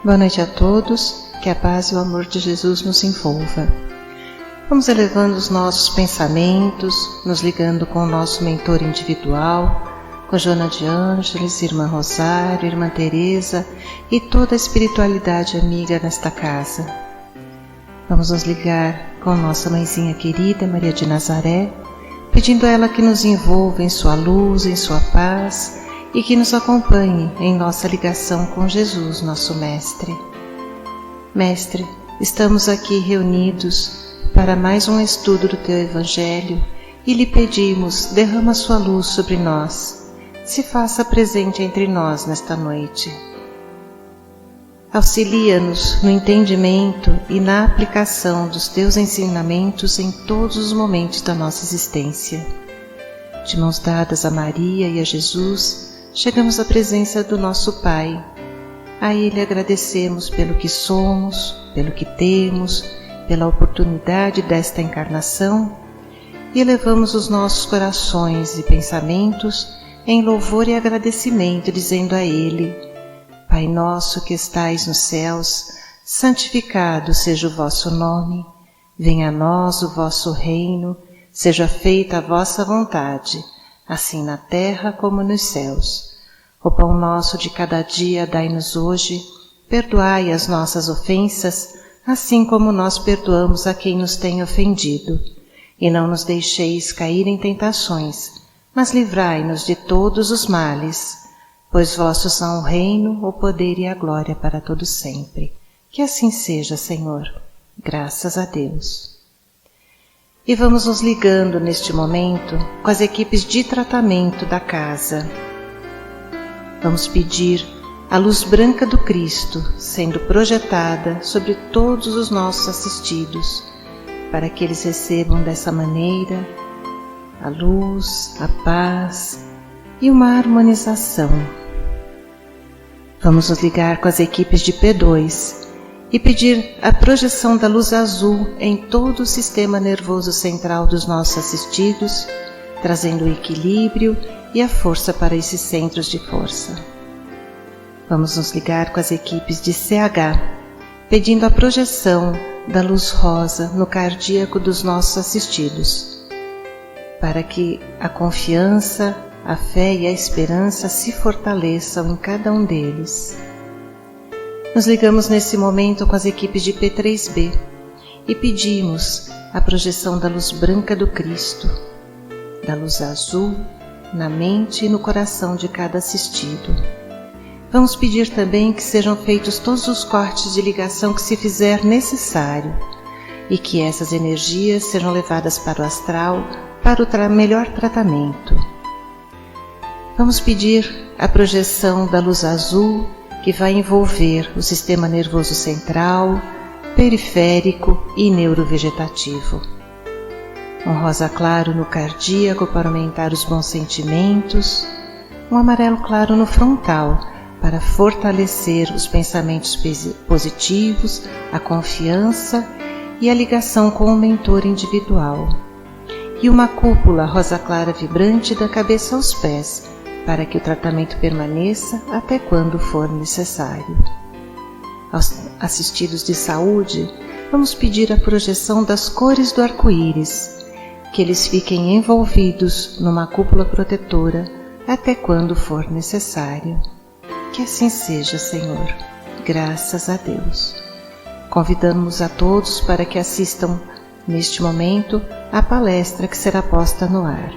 Boa noite a todos, que a paz e o amor de Jesus nos envolva. Vamos elevando os nossos pensamentos, nos ligando com o nosso mentor individual, com Joana de Ângeles, Irmã Rosário, Irmã Teresa e toda a espiritualidade amiga nesta casa. Vamos nos ligar com nossa mãezinha querida, Maria de Nazaré, pedindo a ela que nos envolva em sua luz, em sua paz e que nos acompanhe em nossa ligação com Jesus, nosso Mestre. Mestre, estamos aqui reunidos para mais um estudo do Teu Evangelho e lhe pedimos, derrama sua luz sobre nós, se faça presente entre nós nesta noite. Auxilia-nos no entendimento e na aplicação dos Teus ensinamentos em todos os momentos da nossa existência. De mãos dadas a Maria e a Jesus, chegamos à presença do nosso Pai. A Ele agradecemos pelo que somos, pelo que temos, pela oportunidade desta encarnação e elevamos os nossos corações e pensamentos em louvor e agradecimento, dizendo a Ele: Pai nosso que estais nos céus, santificado seja o vosso nome, venha a nós o vosso reino, seja feita a vossa vontade, assim na terra como nos céus. O pão nosso de cada dia dai-nos hoje, perdoai as nossas ofensas, assim como nós perdoamos a quem nos tem ofendido. E não nos deixeis cair em tentações, mas livrai-nos de todos os males, pois vossos são o reino, o poder e a glória para todo sempre. Que assim seja, Senhor. Graças a Deus. E vamos nos ligando neste momento com as equipes de tratamento da casa. Vamos pedir a luz branca do Cristo sendo projetada sobre todos os nossos assistidos, para que eles recebam dessa maneira a luz, a paz e uma harmonização. Vamos nos ligar com as equipes de P2 e pedir a projeção da luz azul em todo o sistema nervoso central dos nossos assistidos, trazendo o equilíbrio e a força para esses centros de força. Vamos nos ligar com as equipes de CH, pedindo a projeção da luz rosa no cardíaco dos nossos assistidos, para que a confiança, a fé e a esperança se fortaleçam em cada um deles. Nos ligamos nesse momento com as equipes de P3B e pedimos a projeção da luz branca do Cristo, da luz azul, na mente e no coração de cada assistido. Vamos pedir também que sejam feitos todos os cortes de ligação que se fizer necessário e que essas energias sejam levadas para o astral para o melhor tratamento. Vamos pedir a projeção da luz azul que vai envolver o sistema nervoso central, periférico e neurovegetativo. Um rosa claro no cardíaco para aumentar os bons sentimentos, um amarelo claro no frontal para fortalecer os pensamentos positivos, a confiança e a ligação com o mentor individual, e uma cúpula rosa clara vibrante da cabeça aos pés para que o tratamento permaneça até quando for necessário. Aos assistidos de saúde, vamos pedir a projeção das cores do arco-íris, que eles fiquem envolvidos numa cúpula protetora até quando for necessário. Que assim seja, Senhor. Graças a Deus. Convidamos a todos para que assistam, neste momento, à palestra que será posta no ar.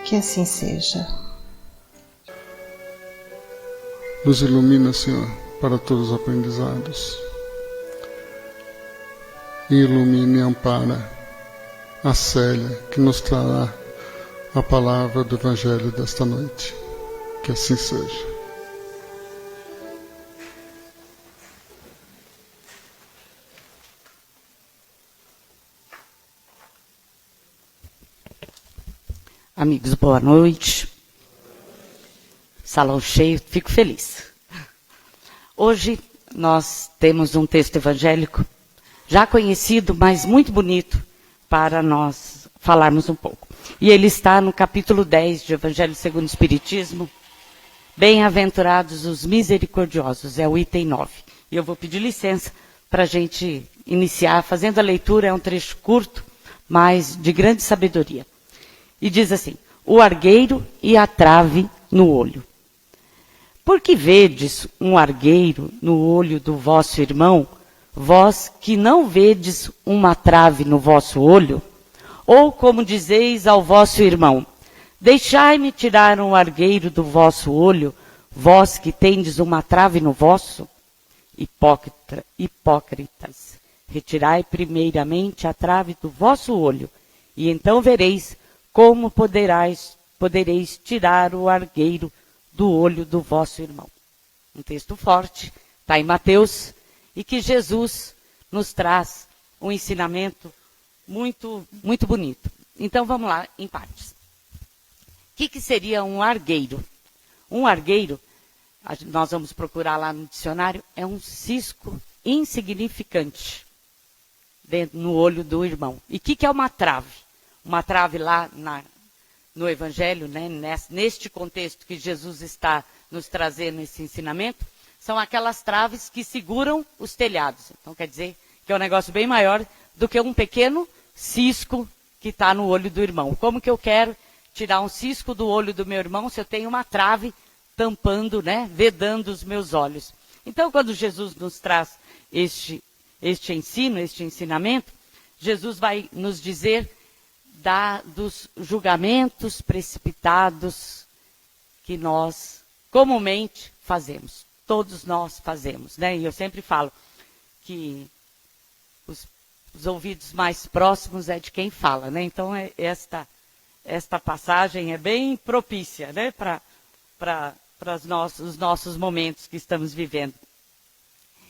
Que assim seja. Nos ilumina, Senhor, para todos os aprendizados. Ilumine e ampara a Célia, que nos trará a palavra do Evangelho desta noite. Que assim seja. Amigos, boa noite. Salão cheio, fico feliz. Hoje nós temos um texto evangélico já conhecido, mas muito bonito para nós falarmos um pouco. E ele está no capítulo 10 de Evangelho segundo o Espiritismo. Bem-aventurados os misericordiosos, é o item 9. E eu vou pedir licença para a gente iniciar fazendo a leitura. É um trecho curto, mas de grande sabedoria. E diz assim: o argueiro e a trave no olho. Por que vedes um argueiro no olho do vosso irmão, vós que não vedes uma trave no vosso olho? Ou como dizeis ao vosso irmão: deixai-me tirar um argueiro do vosso olho, vós que tendes uma trave no vosso? Hipócritas, retirai primeiramente a trave do vosso olho, e então vereis como podereis tirar o argueiro do olho do vosso irmão. Um texto forte, está em Mateus, e que Jesus nos traz um ensinamento muito, muito bonito. Então vamos lá, em partes. O que seria um argueiro? Um argueiro, nós vamos procurar lá no dicionário, é um cisco insignificante no olho do irmão. E o que é uma trave? Uma trave lá no Evangelho, né, neste contexto que Jesus está nos trazendo esse ensinamento, são aquelas traves que seguram os telhados. Então quer dizer que é um negócio bem maior do que um pequeno cisco que está no olho do irmão. Como que eu quero tirar um cisco do olho do meu irmão se eu tenho uma trave tampando, né, vedando os meus olhos? Então, quando Jesus nos traz este ensinamento, Jesus vai nos dizer dos julgamentos precipitados que nós comumente fazemos. Todos nós fazemos, né? E eu sempre falo que os ouvidos mais próximos é de quem fala, né? Então, esta passagem é bem propícia, né, para os nossos momentos que estamos vivendo.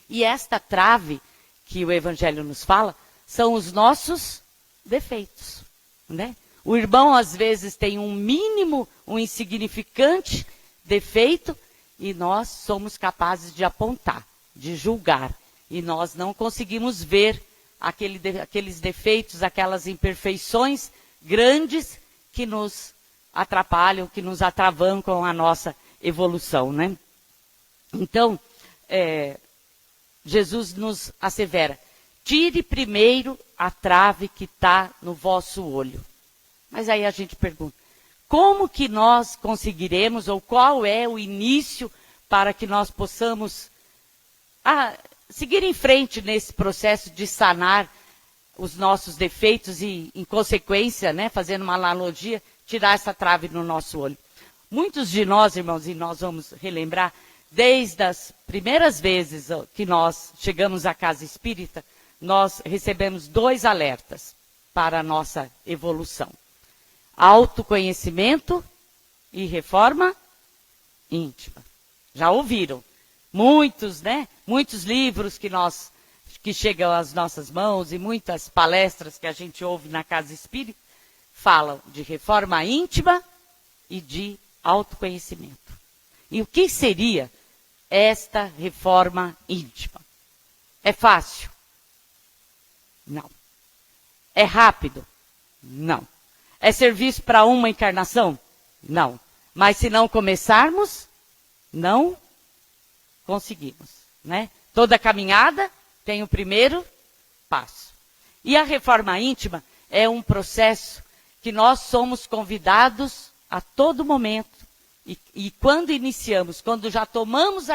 E esta trave que o Evangelho nos fala são os nossos defeitos, né? O irmão às vezes tem um mínimo, um insignificante defeito e nós somos capazes de apontar, de julgar. E nós não conseguimos ver aqueles defeitos, aquelas imperfeições grandes que nos atrapalham, que nos atravancam a nossa evolução, né? Então, Jesus nos assevera: tire primeiro a trave que está no vosso olho. Mas aí a gente pergunta, como que nós conseguiremos, ou qual é o início para que nós possamos seguir em frente nesse processo de sanar os nossos defeitos e, em consequência, né, fazendo uma analogia, tirar essa trave no nosso olho? Muitos de nós, irmãos, e nós vamos relembrar, desde as primeiras vezes que nós chegamos à casa espírita, nós recebemos 2 alertas para a nossa evolução: autoconhecimento e reforma íntima. Já ouviram? Muitos, né? Muitos livros que chegam às nossas mãos e muitas palestras que a gente ouve na casa espírita falam de reforma íntima e de autoconhecimento. E o que seria esta reforma íntima? É fácil? Não. É rápido? Não. É serviço para uma encarnação? Não. Mas se não começarmos, não conseguimos, né? Toda caminhada tem o primeiro passo. E a reforma íntima é um processo que nós somos convidados a todo momento. E quando iniciamos, quando já tomamos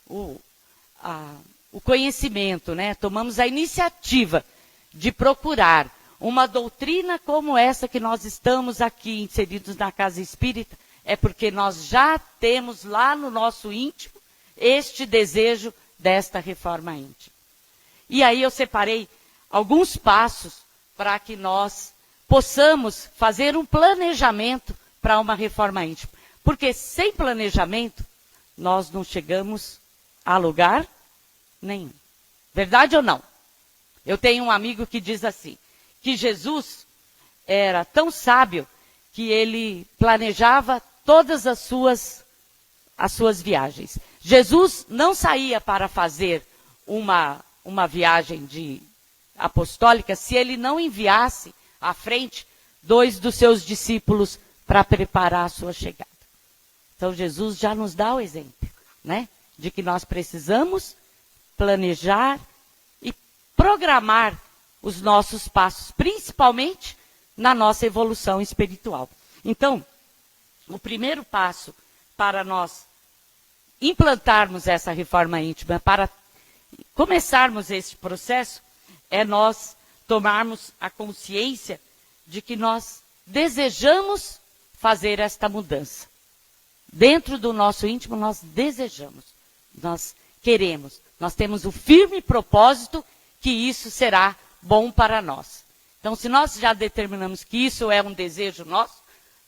o conhecimento, né? Tomamos a iniciativa de procurar uma doutrina como essa que nós estamos aqui inseridos na casa espírita, é porque nós já temos lá no nosso íntimo este desejo desta reforma íntima. E aí eu separei alguns passos para que nós possamos fazer um planejamento para uma reforma íntima. Porque sem planejamento, nós não chegamos a lugar nenhum. Verdade ou não? Eu tenho um amigo que diz assim, que Jesus era tão sábio que ele planejava todas as suas viagens. Jesus não saía para fazer uma viagem apostólica se ele não enviasse à frente 2 dos seus discípulos para preparar a sua chegada. Então Jesus já nos dá o exemplo, né, de que nós precisamos planejar e programar os nossos passos, principalmente na nossa evolução espiritual. Então, o primeiro passo para nós implantarmos essa reforma íntima, para começarmos esse processo, é nós tomarmos a consciência de que nós desejamos fazer esta mudança. Dentro do nosso íntimo, nós desejamos, nós queremos, nós temos o firme propósito que isso será bom para nós. Então, se nós já determinamos que isso é um desejo nosso,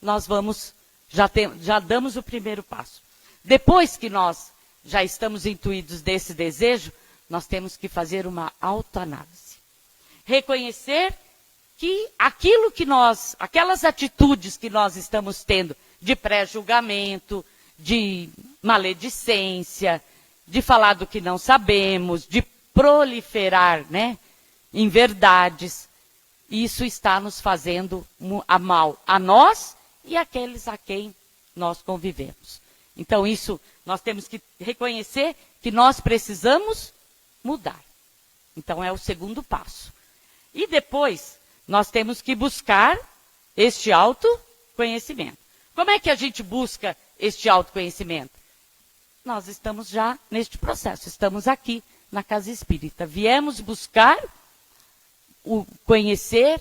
nós vamos, já damos o primeiro passo. Depois que nós já estamos intuídos desse desejo, nós temos que fazer uma autoanálise. Reconhecer que aquilo que aquelas atitudes que nós estamos tendo de pré-julgamento, de maledicência, de falar do que não sabemos, de proliferar, né, em verdades, isso está nos fazendo a mal a nós e àqueles a quem nós convivemos. Então, isso nós temos que reconhecer que nós precisamos mudar. Então, é o segundo passo. E depois, nós temos que buscar este autoconhecimento. Como é que a gente busca este autoconhecimento? Nós estamos já neste processo, estamos aqui na Casa Espírita. Viemos buscar o conhecer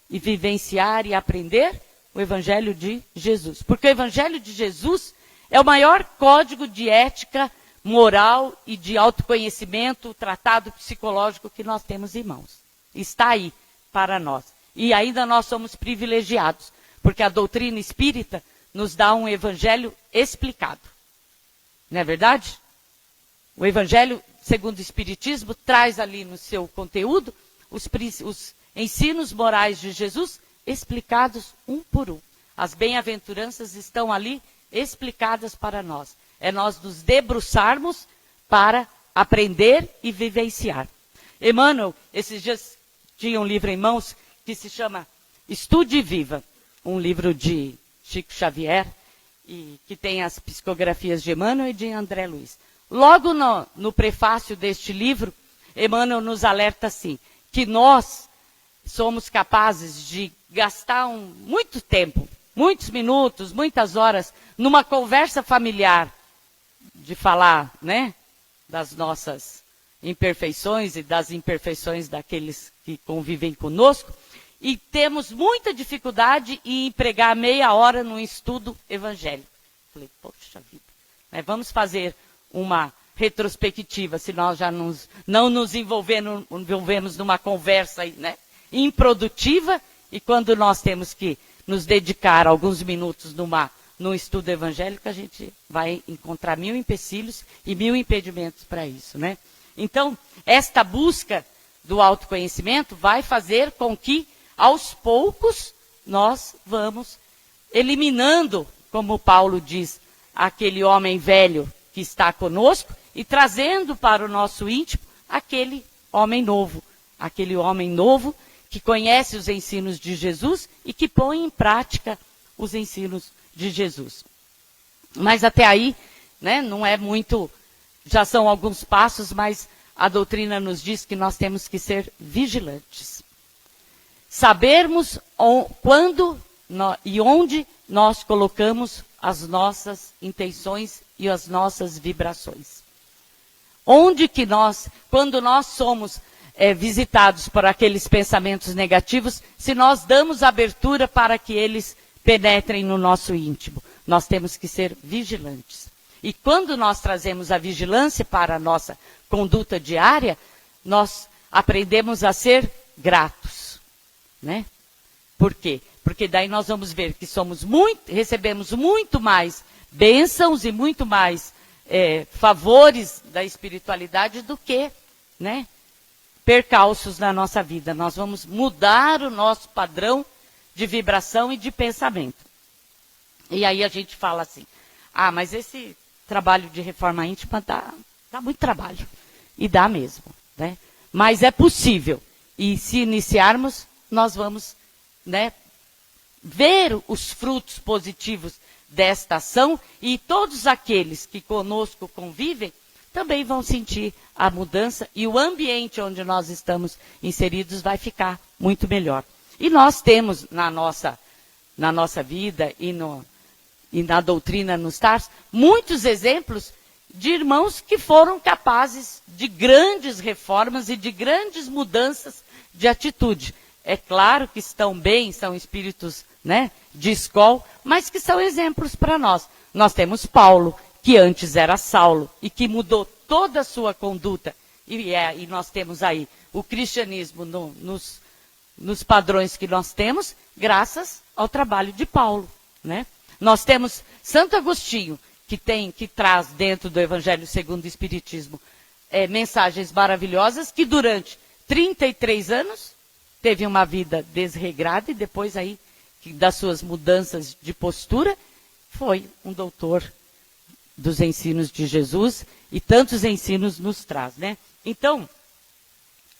e vivenciar e aprender o Evangelho de Jesus. Porque o Evangelho de Jesus é o maior código de ética, moral e de autoconhecimento, tratado psicológico que nós temos em mãos. Está aí para nós. E ainda nós somos privilegiados, porque a doutrina espírita nos dá um evangelho explicado. Não é verdade? O evangelho, segundo o Espiritismo, traz ali no seu conteúdo os ensinos morais de Jesus explicados um por um. As bem-aventuranças estão ali explicadas para nós. É nós nos debruçarmos para aprender e vivenciar. Emmanuel, esses dias, tinha um livro em mãos que se chama Estude e Viva, um livro de Chico Xavier, e que tem as psicografias de Emmanuel e de André Luiz. Logo no prefácio deste livro, Emmanuel nos alerta assim, que nós somos capazes de gastar muito tempo, muitos minutos, muitas horas, numa conversa familiar, de falar, né, das nossas imperfeições e das imperfeições daqueles que convivem conosco, e temos muita dificuldade em empregar meia hora no estudo evangélico. Falei, poxa vida, né, vamos fazer uma retrospectiva, se nós já não nos envolvemos numa conversa, né, improdutiva, e quando nós temos que nos dedicar alguns minutos num estudo evangélico, a gente vai encontrar 1000 empecilhos e 1000 impedimentos para isso, né? Então, esta busca do autoconhecimento vai fazer com que, aos poucos, nós vamos eliminando, como Paulo diz, aquele homem velho que está conosco e trazendo para o nosso íntimo aquele homem novo que conhece os ensinos de Jesus e que põe em prática os ensinos de Jesus. Mas até aí, né, não é muito, já são alguns passos, mas a doutrina nos diz que nós temos que ser vigilantes. Sabermos quando e onde nós colocamos as nossas intenções e as nossas vibrações. Onde que quando nós somos visitados por aqueles pensamentos negativos, se nós damos abertura para que eles penetrem no nosso íntimo. Nós temos que ser vigilantes. E quando nós trazemos a vigilância para a nossa conduta diária, nós aprendemos a ser gratos, né? Por quê? Porque daí nós vamos ver que recebemos muito mais bênçãos e muito mais favores da espiritualidade do que, né, percalços na nossa vida. Nós vamos mudar o nosso padrão de vibração e de pensamento. E aí a gente fala assim, mas esse trabalho de reforma íntima dá muito trabalho. E dá mesmo, né? Mas é possível. E se iniciarmos, nós vamos, né, ver os frutos positivos desta ação, e todos aqueles que conosco convivem também vão sentir a mudança e o ambiente onde nós estamos inseridos vai ficar muito melhor. E nós temos na nossa vida e na doutrina nos TARS muitos exemplos de irmãos que foram capazes de grandes reformas e de grandes mudanças de atitude. É claro que estão bem, são espíritos, né, de escola, mas que são exemplos para nós. Nós temos Paulo, que antes era Saulo e que mudou toda a sua conduta. E nós temos aí o cristianismo nos padrões que nós temos, graças ao trabalho de Paulo, né? Nós temos Santo Agostinho, que traz dentro do Evangelho segundo o Espiritismo mensagens maravilhosas, que durante 33 anos teve uma vida desregrada e depois aí, das suas mudanças de postura, foi um doutor dos ensinos de Jesus e tantos ensinos nos traz, né? Então,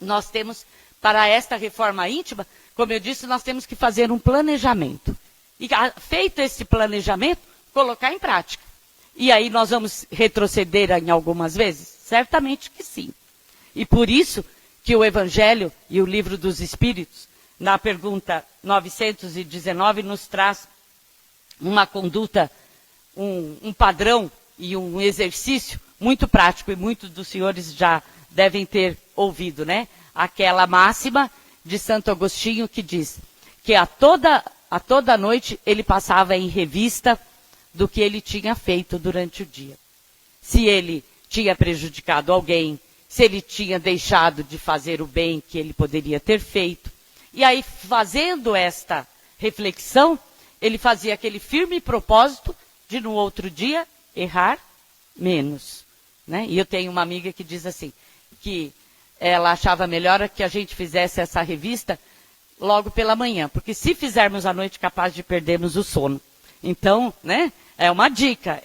nós temos, para esta reforma íntima, como eu disse, nós temos que fazer um planejamento. E feito esse planejamento, colocar em prática. E aí nós vamos retroceder em algumas vezes? Certamente que sim. E por isso que o Evangelho e o Livro dos Espíritos, na pergunta 919, nos traz uma conduta, um padrão e um exercício muito prático, e muitos dos senhores já devem ter ouvido, né? Aquela máxima de Santo Agostinho que diz que a toda noite ele passava em revista do que ele tinha feito durante o dia. Se ele tinha prejudicado alguém, se ele tinha deixado de fazer o bem que ele poderia ter feito. E aí, fazendo esta reflexão, ele fazia aquele firme propósito de, no outro dia, errar menos, né? E eu tenho uma amiga que diz assim, que ela achava melhor que a gente fizesse essa revista logo pela manhã, porque se fizermos à noite, capaz de perdermos o sono. Então, né, é uma dica,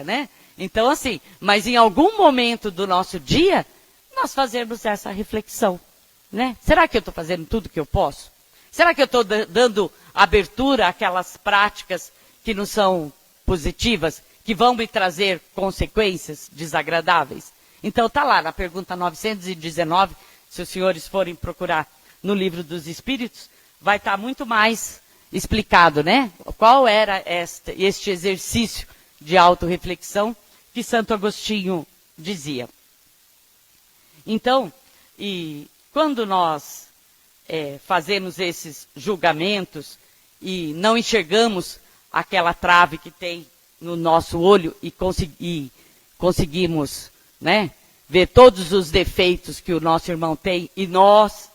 né? Então, assim, mas em algum momento do nosso dia, nós fazemos essa reflexão, né? Será que eu estou fazendo tudo que eu posso? Será que eu estou dando abertura àquelas práticas que não são positivas, que vão me trazer consequências desagradáveis? Então, está lá na pergunta 919, se os senhores forem procurar no Livro dos Espíritos, vai estar muito mais explicado, né? Qual era este exercício de autorreflexão que Santo Agostinho dizia. Então, e quando nós fazemos esses julgamentos e não enxergamos aquela trave que tem no nosso olho e conseguimos, né, ver todos os defeitos que o nosso irmão tem e nós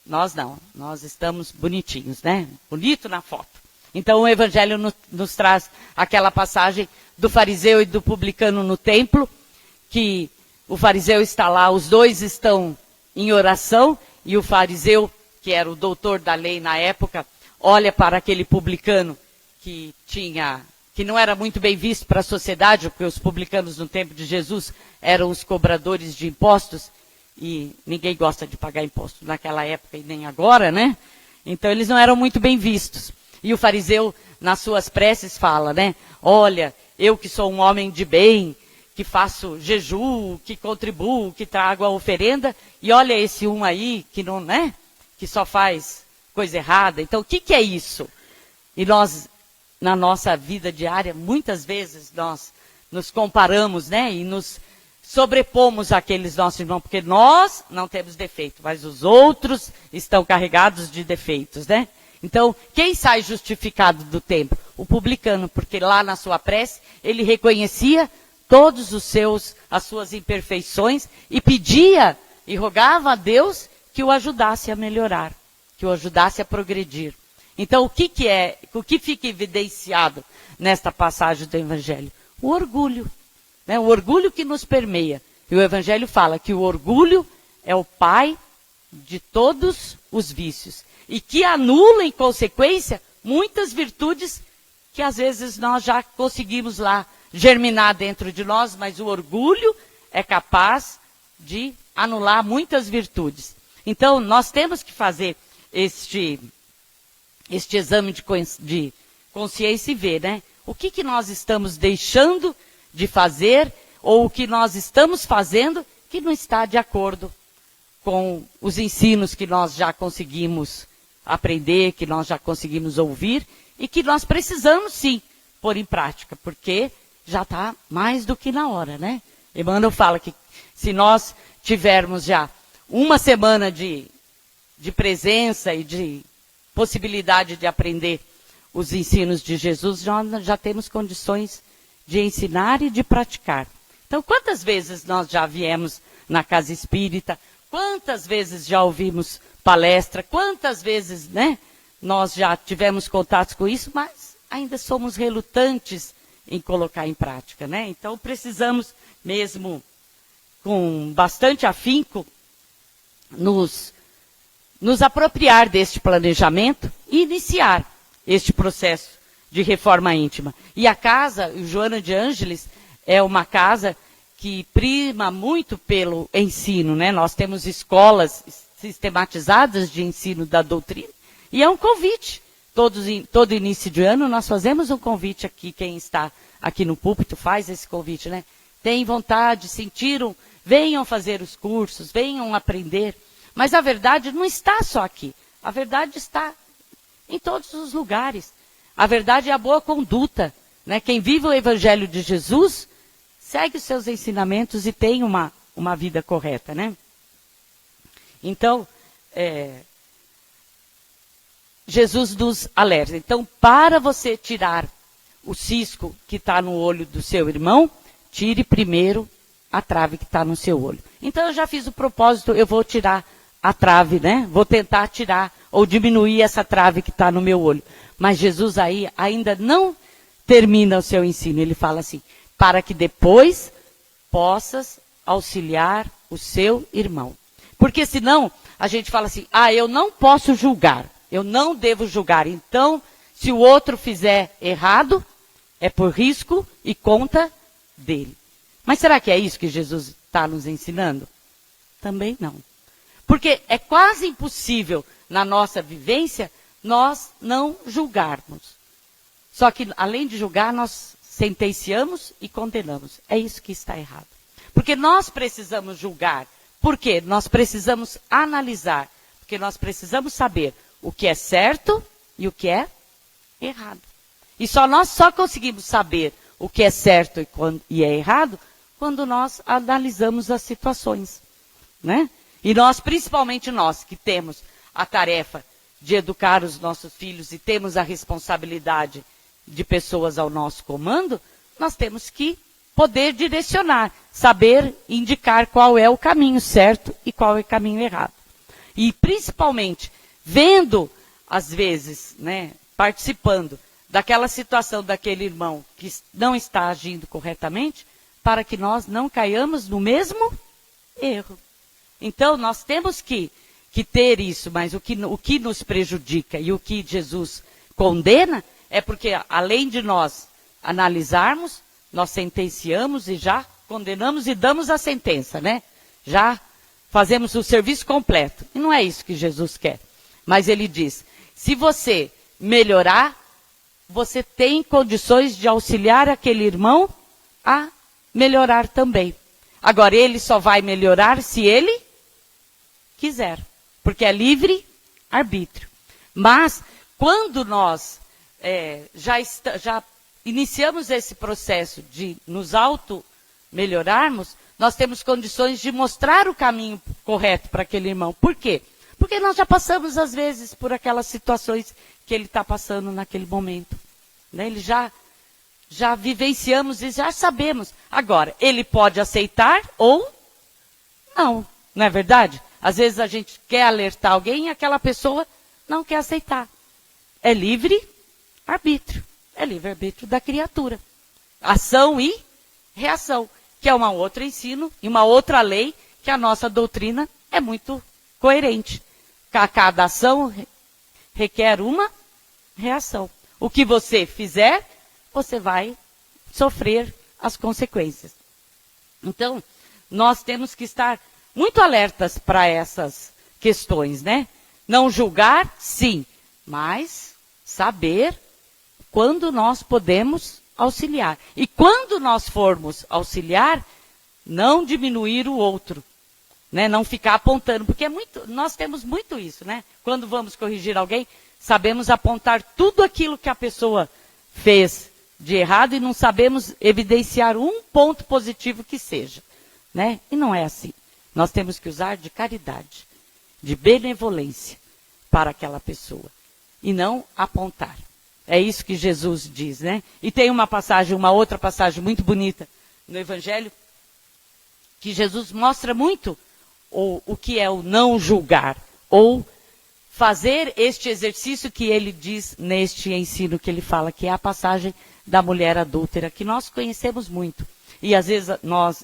não, nós estamos bonitinhos, né? Bonito na foto. Então o Evangelho nos traz aquela passagem do fariseu e do publicano no templo, que o fariseu está lá, os dois estão em oração, e o fariseu, que era o doutor da lei na época, olha para aquele publicano que não era muito bem visto para a sociedade, porque os publicanos no tempo de Jesus eram os cobradores de impostos, e ninguém gosta de pagar imposto naquela época e nem agora, né? Então eles não eram muito bem vistos. E o fariseu, nas suas preces, fala, né? Olha, eu que sou um homem de bem, que faço jejum, que contribuo, que trago a oferenda, e olha esse um aí que não, né? Que só faz coisa errada. Então o que é isso? E nós, na nossa vida diária, muitas vezes nós nos comparamos, né? E nos sobrepomos àqueles nossos irmãos, porque nós não temos defeito, mas os outros estão carregados de defeitos, né? Então, quem sai justificado do templo? O publicano, porque lá na sua prece, ele reconhecia todos as suas imperfeições e pedia e rogava a Deus que o ajudasse a melhorar, que o ajudasse a progredir. Então, o que fica evidenciado nesta passagem do Evangelho? O orgulho. Né, o orgulho que nos permeia. E o Evangelho fala que o orgulho é o pai de todos os vícios. E que anula, em consequência, muitas virtudes que às vezes nós já conseguimos lá germinar dentro de nós, mas o orgulho é capaz de anular muitas virtudes. Então, nós temos que fazer este exame de consciência e ver, né? O que nós estamos deixando de fazer, ou o que nós estamos fazendo que não está de acordo com os ensinos que nós já conseguimos aprender, que nós já conseguimos ouvir e que nós precisamos sim pôr em prática, porque já está mais do que na hora, né? Emmanuel fala que se nós tivermos já uma semana de presença e de possibilidade de aprender os ensinos de Jesus, nós já temos condições de ensinar e de praticar. Então, quantas vezes nós já viemos na casa espírita, quantas vezes já ouvimos palestra, quantas vezes, né, nós já tivemos contatos com isso, mas ainda somos relutantes em colocar em prática, né? Então, precisamos mesmo, com bastante afinco, nos apropriar deste planejamento e iniciar este processo de reforma íntima. E a casa, o Joana de Ângeles, é uma casa que prima muito pelo ensino, né? Nós temos escolas sistematizadas de ensino da doutrina, e é um convite. Todo início de ano nós fazemos um convite aqui, quem está aqui no púlpito faz esse convite, né? Tem vontade, sentiram, venham fazer os cursos, venham aprender. Mas a verdade não está só aqui. A verdade está em todos os lugares. A verdade é a boa conduta, né? Quem vive o Evangelho de Jesus segue os seus ensinamentos e tem uma vida correta, né? Então, Jesus nos alerta. Então, para você tirar o cisco que está no olho do seu irmão, tire primeiro a trave que está no seu olho. Então, eu já fiz o propósito, eu vou tirar a trave, né? Vou tentar tirar ou diminuir essa trave que está no meu olho. Mas Jesus aí ainda não termina o seu ensino. Ele fala assim, para que depois possas auxiliar o seu irmão. Porque senão a gente fala assim, eu não posso julgar, eu não devo julgar. Então, se o outro fizer errado, é por risco e conta dele. Mas será que é isso que Jesus está nos ensinando? Também não. Porque é quase impossível, na nossa vivência, nós não julgarmos. Só que, além de julgar, nós sentenciamos e condenamos. É isso que está errado. Porque nós precisamos julgar. Por quê? Nós precisamos analisar. Porque nós precisamos saber o que é certo e o que é errado. E nós só conseguimos saber o que é certo e é errado quando nós analisamos as situações, né? E nós, principalmente nós, que temos a tarefa de educar os nossos filhos e temos a responsabilidade de pessoas ao nosso comando, nós temos que poder direcionar, saber indicar qual é o caminho certo e qual é o caminho errado. E principalmente, vendo, às vezes, né, participando daquela situação daquele irmão que não está agindo corretamente, para que nós não caiamos no mesmo erro. Então, nós temos que ter isso, mas o que nos prejudica e o que Jesus condena é porque, além de nós analisarmos, nós sentenciamos e já condenamos e damos a sentença, né? Já fazemos o serviço completo. E não é isso que Jesus quer. Mas ele diz, se você melhorar, você tem condições de auxiliar aquele irmão a melhorar também. Agora, ele só vai melhorar se ele quiser, porque é livre arbítrio. Mas, quando nós já iniciamos esse processo de nos auto-melhorarmos, nós temos condições de mostrar o caminho correto para aquele irmão. Por quê? Porque nós já passamos, às vezes, por aquelas situações que ele está passando naquele momento. Né? Ele já vivenciamos e já sabemos. Agora, ele pode aceitar ou não, não é verdade? Às vezes a gente quer alertar alguém e aquela pessoa não quer aceitar. É livre-arbítrio. É livre-arbítrio da criatura. Ação e reação, que é um outro ensino e uma outra lei que a nossa doutrina é muito coerente. Cada ação requer uma reação. O que você fizer, você vai sofrer as consequências. Então, nós temos que estar muito alertas para essas questões, né? Não julgar, sim, mas saber quando nós podemos auxiliar. E quando nós formos auxiliar, não diminuir o outro, né? Não ficar apontando, porque nós temos muito isso, né? Quando vamos corrigir alguém, sabemos apontar tudo aquilo que a pessoa fez de errado e não sabemos evidenciar um ponto positivo que seja, né? E não é assim. Nós temos que usar de caridade, de benevolência para aquela pessoa e não apontar. É isso que Jesus diz, né? E tem uma outra passagem muito bonita no Evangelho, que Jesus mostra muito o que é o não julgar, ou fazer este exercício que ele diz neste ensino que ele fala, que é a passagem da mulher adúltera, que nós conhecemos muito. E às vezes nós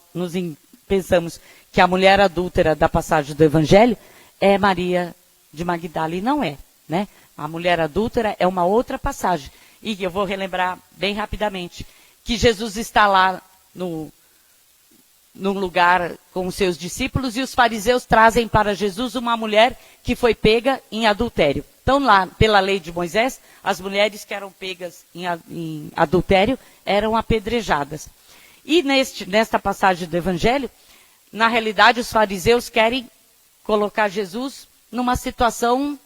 pensamos que a mulher adúltera da passagem do Evangelho é Maria de Magdala, e não é, né? A mulher adúltera é uma outra passagem. E eu vou relembrar bem rapidamente, que Jesus está lá num lugar com os seus discípulos, e os fariseus trazem para Jesus uma mulher que foi pega em adultério. Então, lá, pela lei de Moisés, as mulheres que eram pegas em adultério eram apedrejadas. E nesta passagem do Evangelho, na realidade, os fariseus querem colocar Jesus numa situação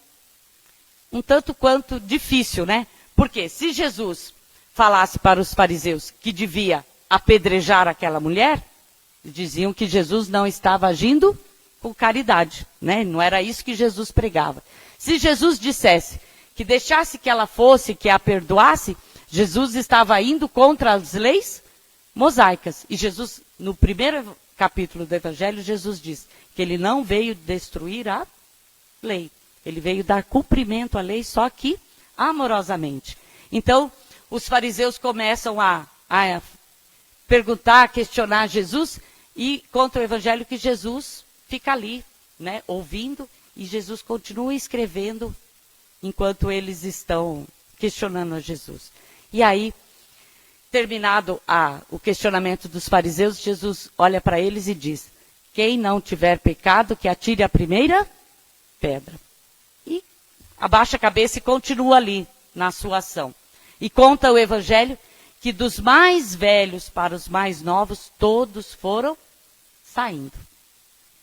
um tanto quanto difícil, né? Porque se Jesus falasse para os fariseus que devia apedrejar aquela mulher, diziam que Jesus não estava agindo com caridade, né? Não era isso que Jesus pregava. Se Jesus dissesse que deixasse que ela fosse, que a perdoasse, Jesus estava indo contra as leis mosaicas. E Jesus, no primeiro capítulo do Evangelho, Jesus diz que ele não veio destruir a lei. Ele veio dar cumprimento à lei, só que amorosamente. Então, os fariseus começam a perguntar, a questionar Jesus, e contra o Evangelho que Jesus fica ali, né, ouvindo, e Jesus continua escrevendo enquanto eles estão questionando a Jesus. E aí, terminado o questionamento dos fariseus, Jesus olha para eles e diz: quem não tiver pecado, que atire a primeira pedra. E abaixa a cabeça e continua ali na sua ação. E conta o Evangelho que dos mais velhos para os mais novos, todos foram saindo.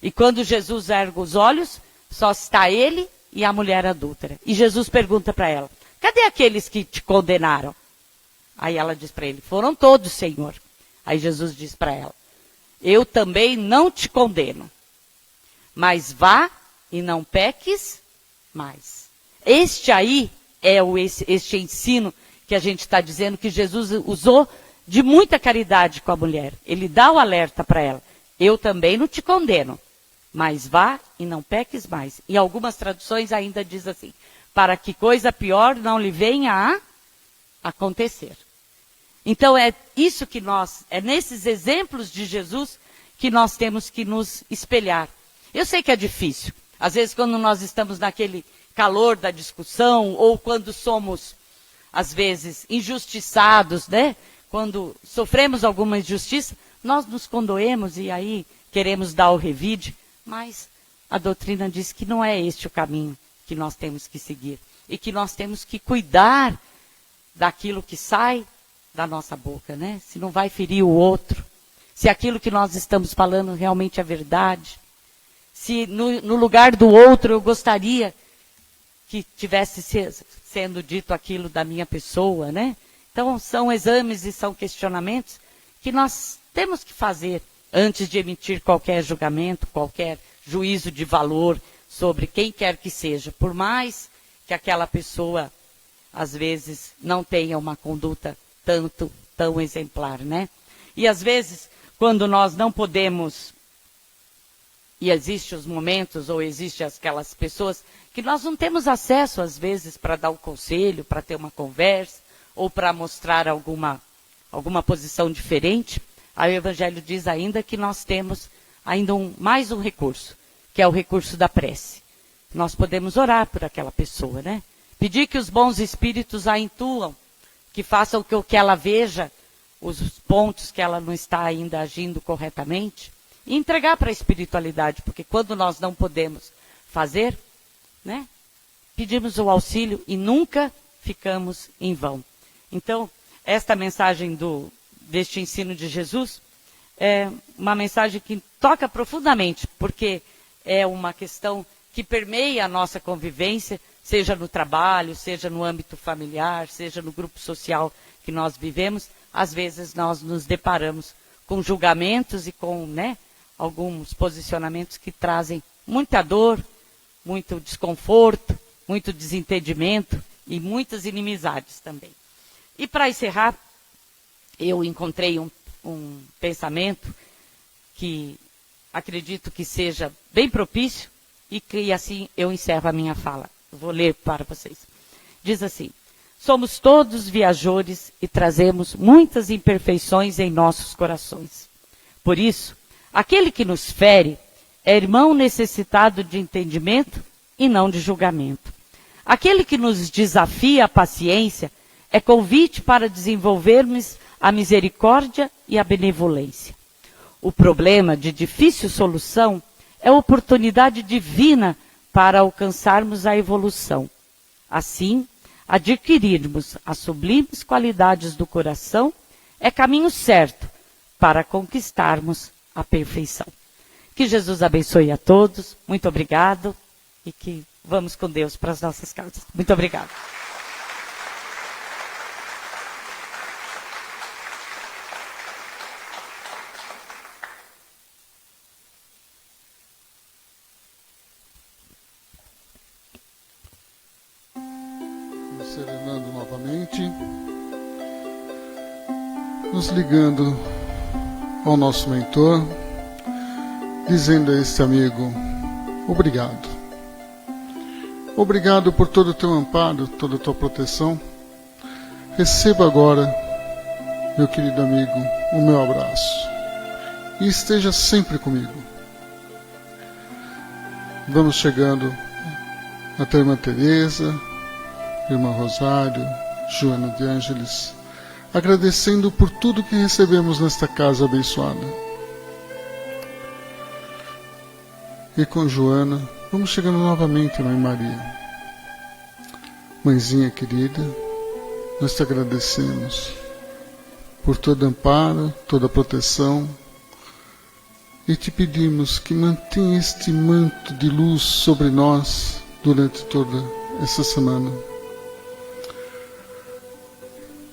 E quando Jesus ergue os olhos, só está ele e a mulher adúltera. E Jesus pergunta para ela: cadê aqueles que te condenaram? Aí ela diz para ele: foram todos, Senhor. Aí Jesus diz para ela: eu também não te condeno, mas vá e não peques mais. Este aí é este ensino que a gente está dizendo que Jesus usou de muita caridade com a mulher. Ele dá o alerta para ela: eu também não te condeno, mas vá e não peques mais. Em algumas traduções ainda diz assim: para que coisa pior não lhe venha a acontecer. Então é isso que é nesses exemplos de Jesus que nós temos que nos espelhar. Eu sei que é difícil. Às vezes quando nós estamos naquele calor da discussão, ou quando somos, às vezes, injustiçados, né? Quando sofremos alguma injustiça, nós nos condoemos e aí queremos dar o revide, mas a doutrina diz que não é este o caminho que nós temos que seguir. E que nós temos que cuidar daquilo que sai da nossa boca, né? Se não vai ferir o outro, se aquilo que nós estamos falando realmente é verdade, se no lugar do outro eu gostaria que tivesse sendo dito aquilo da minha pessoa, né? Então são exames e são questionamentos que nós temos que fazer antes de emitir qualquer julgamento, qualquer juízo de valor sobre quem quer que seja, por mais que aquela pessoa às vezes não tenha uma conduta tão exemplar, né? E às vezes, quando nós não podemos, e existem os momentos, ou existem aquelas pessoas que nós não temos acesso, às vezes, para dar um conselho, para ter uma conversa, ou para mostrar alguma posição diferente, aí o Evangelho diz ainda que nós temos ainda mais um recurso, que é o recurso da prece. Nós podemos orar por aquela pessoa, né? Pedir que os bons espíritos a intuam, que façam com que ela veja os pontos que ela não está ainda agindo corretamente, e entregar para a espiritualidade, porque quando nós não podemos fazer, né, pedimos o auxílio e nunca ficamos em vão. Então, esta mensagem deste ensino de Jesus é uma mensagem que toca profundamente, porque é uma questão que permeia a nossa convivência, seja no trabalho, seja no âmbito familiar, seja no grupo social que nós vivemos. Às vezes nós nos deparamos com julgamentos e com, alguns posicionamentos que trazem muita dor, muito desconforto, muito desentendimento e muitas inimizades também. E para encerrar, eu encontrei um pensamento que acredito que seja bem propício e que assim eu encerro a minha fala. Eu vou ler para vocês. Diz assim: somos todos viajores e trazemos muitas imperfeições em nossos corações. Por isso, aquele que nos fere é irmão necessitado de entendimento e não de julgamento. Aquele que nos desafia a paciência é convite para desenvolvermos a misericórdia e a benevolência. O problema de difícil solução é oportunidade divina para alcançarmos a evolução. Assim, adquirirmos as sublimes qualidades do coração é caminho certo para conquistarmos a perfeição. Que Jesus abençoe a todos. Muito obrigado e que vamos com Deus para as nossas casas. Muito obrigado. Serenando novamente, nos ligando ao nosso mentor, dizendo a este amigo: obrigado. Obrigado por todo o teu amparo, toda a tua proteção. Receba agora, meu querido amigo, o meu abraço e esteja sempre comigo. Vamos chegando até a irmã Teresa, irmã Rosário, Joana de Ângeles, agradecendo por tudo que recebemos nesta casa abençoada. E com Joana, vamos chegando novamente, Mãe Maria. Mãezinha querida, nós te agradecemos por todo amparo, toda proteção, e te pedimos que mantenha este manto de luz sobre nós durante toda essa semana.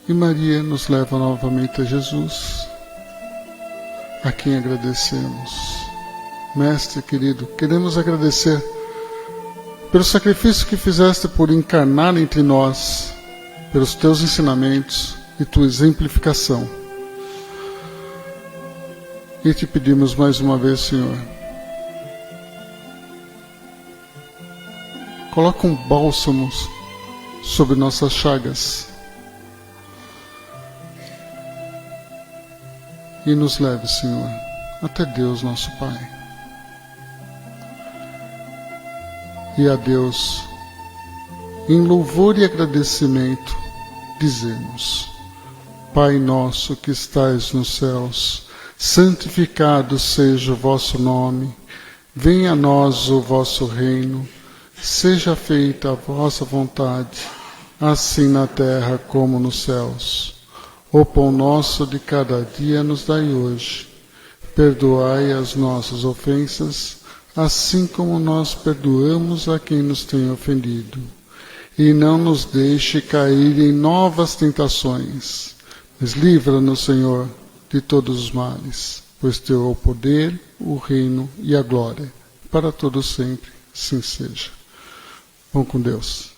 E Maria nos leva novamente a Jesus, a quem agradecemos. Mestre querido, queremos agradecer pelo sacrifício que fizeste por encarnar entre nós, pelos teus ensinamentos e tua exemplificação. E te pedimos mais uma vez, Senhor, coloca um bálsamo sobre nossas chagas e nos leve, Senhor, até Deus, nosso Pai. E a Deus, em louvor e agradecimento, dizemos: Pai nosso que estais nos céus, santificado seja o vosso nome, venha a nós o vosso reino, seja feita a vossa vontade, assim na terra como nos céus. O pão nosso de cada dia nos dai hoje. Perdoai as nossas ofensas, assim como nós perdoamos a quem nos tem ofendido. E não nos deixe cair em novas tentações, mas livra-nos, Senhor, de todos os males, pois teu é o poder, o reino e a glória, para todos sempre, assim seja. Vão com Deus.